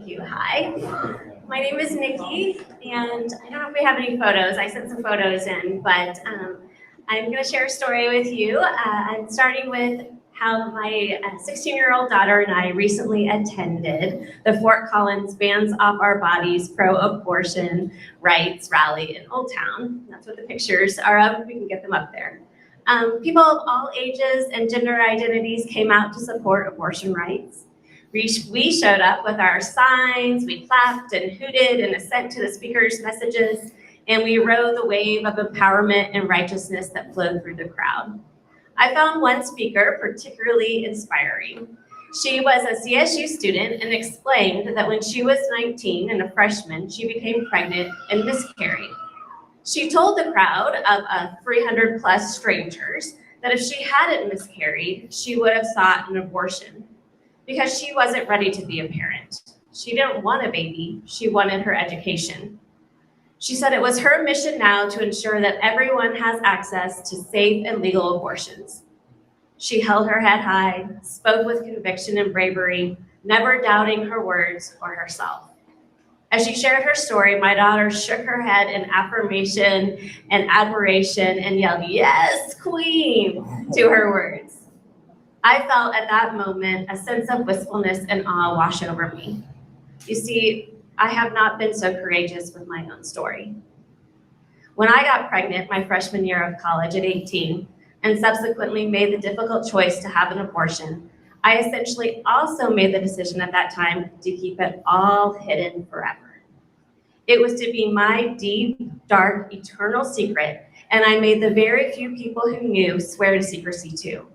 Thank you. Hi. My name is Nikki, and I don't know if we have any photos. I sent some photos in, but I'm going to share a story with you. I'm starting with how my 16-year-old daughter and I recently attended the Fort Collins Bands Off Our Bodies pro-abortion rights rally in Old Town. That's what the pictures are of. We can get them up there. People of all ages and gender identities came out to support abortion rights. We showed up with our signs, we clapped and hooted and assent to the speaker's messages, and we rode the wave of empowerment and righteousness that flowed through the crowd. I found one speaker particularly inspiring. She was a CSU student and explained that when she was 19 and a freshman, she became pregnant and miscarried. She told the crowd of 300 plus strangers that if she hadn't miscarried, she would have sought an abortion because she wasn't ready to be a parent. She didn't want a baby, she wanted her education. She said it was her mission now to ensure that everyone has access to safe and legal abortions. She held her head high, spoke with conviction and bravery, never doubting her words or herself. As she shared her story, my daughter shook her head in affirmation and admiration and yelled, "Yes, queen," to her words. I felt at that moment a sense of wistfulness and awe wash over me. You see, I have not been so courageous with my own story. When I got pregnant my freshman year of college at 18 and subsequently made the difficult choice to have an abortion, I essentially also made the decision at that time to keep it all hidden forever. It was to be my deep, dark, eternal secret, and I made the very few people who knew swear to secrecy too.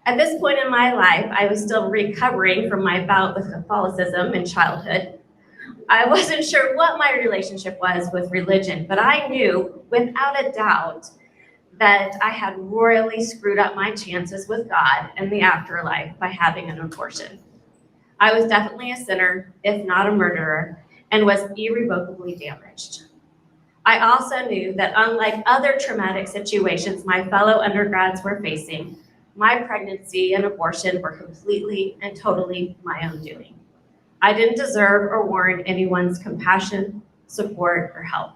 At this point in my life, I was still recovering from my bout with Catholicism in childhood. I wasn't sure what my relationship was with religion, but I knew without a doubt that I had royally screwed up my chances with God and the afterlife by having an abortion. I was definitely a sinner, if not a murderer, and was irrevocably damaged. I also knew that unlike other traumatic situations my fellow undergrads were facing, my pregnancy and abortion were completely and totally my own doing. I didn't deserve or warrant anyone's compassion, support, or help.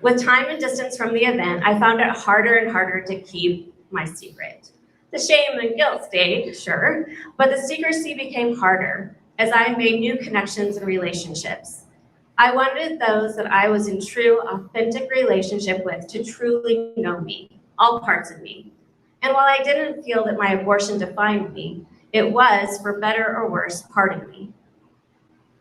With time and distance from the event, I found it harder and harder to keep my secret. The shame and guilt stayed, sure, but the secrecy became harder as I made new connections and relationships. I wanted those that I was in true, authentic relationship with to truly know me, all parts of me. And while I didn't feel that my abortion defined me, it was, for better or worse, part of me.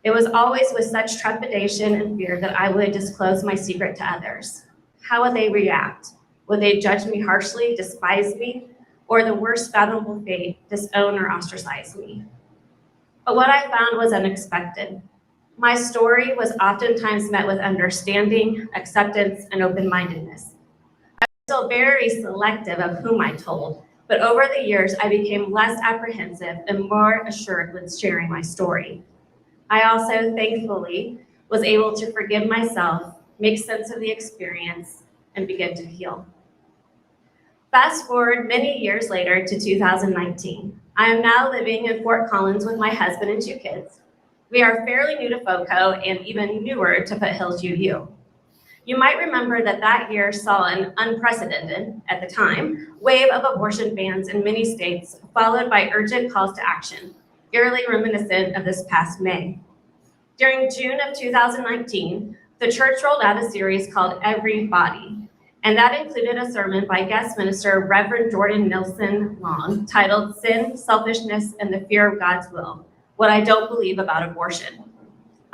It was always with such trepidation and fear that I would disclose my secret to others. How would they react? Would they judge me harshly, despise me, or the worst fathomable fate, disown or ostracize me? But what I found was unexpected. My story was oftentimes met with understanding, acceptance, and open-mindedness. Still very selective of whom I told, but over the years, I became less apprehensive and more assured when sharing my story. I also, thankfully, was able to forgive myself, make sense of the experience, and begin to heal. Fast forward many years later to 2019. I am now living in Fort Collins with my husband and 2 kids. We are fairly new to FOCO and even newer to Foothills UU. You might remember that year saw an unprecedented, at the time, wave of abortion bans in many states, followed by urgent calls to action, eerily reminiscent of this past May. During June of 2019, the church rolled out a series called Everybody, and that included a sermon by guest minister Reverend Jordan Nelson Long titled Sin, Selfishness, and the Fear of God's Will, What I Don't Believe About Abortion.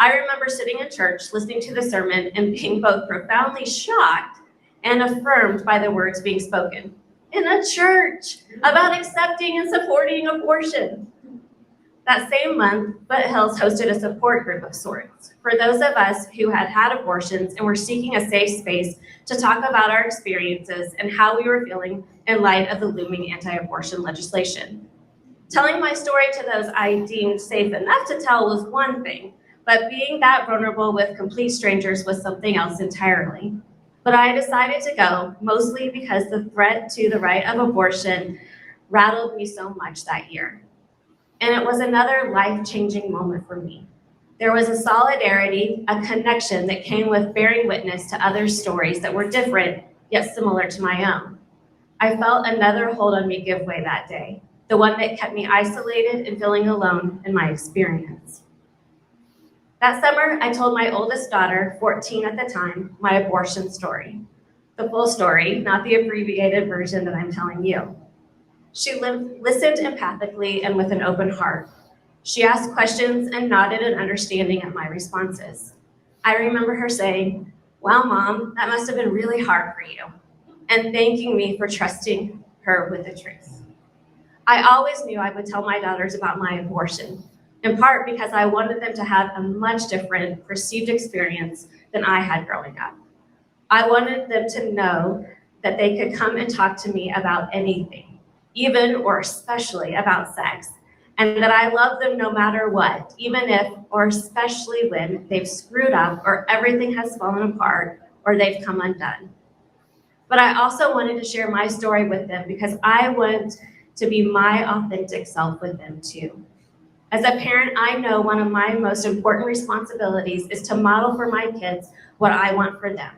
I remember sitting in church, listening to the sermon, and being both profoundly shocked and affirmed by the words being spoken in a church about accepting and supporting abortion. That same month, Foothills hosted a support group of sorts for those of us who had had abortions and were seeking a safe space to talk about our experiences and how we were feeling in light of the looming anti-abortion legislation. Telling my story to those I deemed safe enough to tell was one thing, but being that vulnerable with complete strangers was something else entirely. But I decided to go, mostly because the threat to the right of abortion rattled me so much that year. and it was another life-changing moment for me. There was a solidarity, a connection that came with bearing witness to others' stories that were different, yet similar to my own. I felt another hold on me give way that day, the one that kept me isolated and feeling alone in my experience. That summer, I told my oldest daughter, 14 at the time, my abortion story. The full story, not the abbreviated version that I'm telling you. She listened empathically and with an open heart. She asked questions and nodded in understanding at my responses. I remember her saying, "Well, Mom, that must have been really hard for you," and thanking me for trusting her with the truth. I always knew I would tell my daughters about my abortion, in part because I wanted them to have a much different perceived experience than I had growing up. I wanted them to know that they could come and talk to me about anything, even or especially about sex, and that I love them no matter what, even if or especially when they've screwed up or everything has fallen apart or they've come undone. But I also wanted to share my story with them because I want to be my authentic self with them too. As a parent, I know one of my most important responsibilities is to model for my kids what I want for them.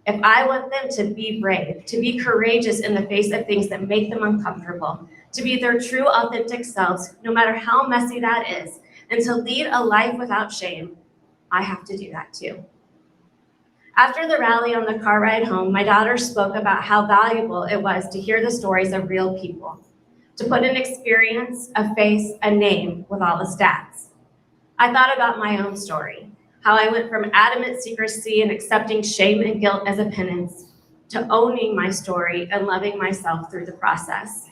If I want them to be brave, to be courageous in the face of things that make them uncomfortable, to be their true authentic selves, no matter how messy that is, and to lead a life without shame, I have to do that too. After the rally on the car ride home, my daughter spoke about how valuable it was to hear the stories of real people, to put an experience, a face, a name with all the stats. I thought about my own story, how I went from adamant secrecy and accepting shame and guilt as a penance to owning my story and loving myself through the process.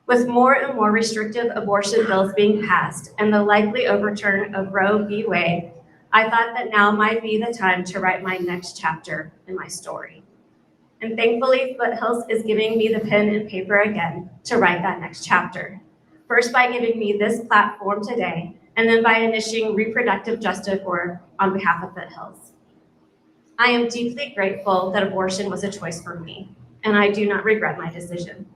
With more and more restrictive abortion bills being passed and the likely overturn of Roe v. Wade, I thought that now might be the time to write my next chapter in my story. And thankfully, Foothills is giving me the pen and paper again to write that next chapter. First by giving me this platform today, and then by initiating reproductive justice work on behalf of Foothills. I am deeply grateful that abortion was a choice for me, and I do not regret my decision.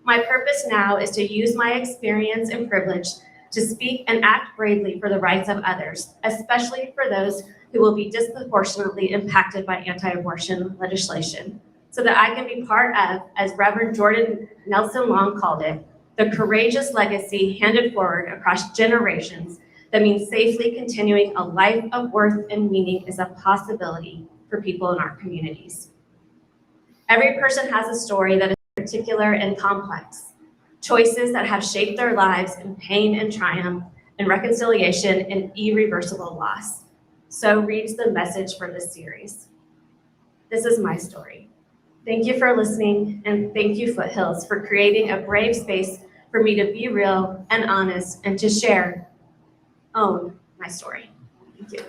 My purpose now is to use my experience and privilege to speak and act bravely for the rights of others, especially for those who will be disproportionately impacted by anti-abortion legislation, so that I can be part of, as Reverend Jordan Nelson Long called it, the courageous legacy handed forward across generations that means safely continuing a life of worth and meaning is a possibility for people in our communities. Every person has a story that is particular and complex, choices that have shaped their lives in pain and triumph, and reconciliation and irreversible loss. So reads the message for this series. This is my story. Thank you for listening, and thank you, Foothills, for creating a brave space for me to be real and honest and to share, own my story. Thank you.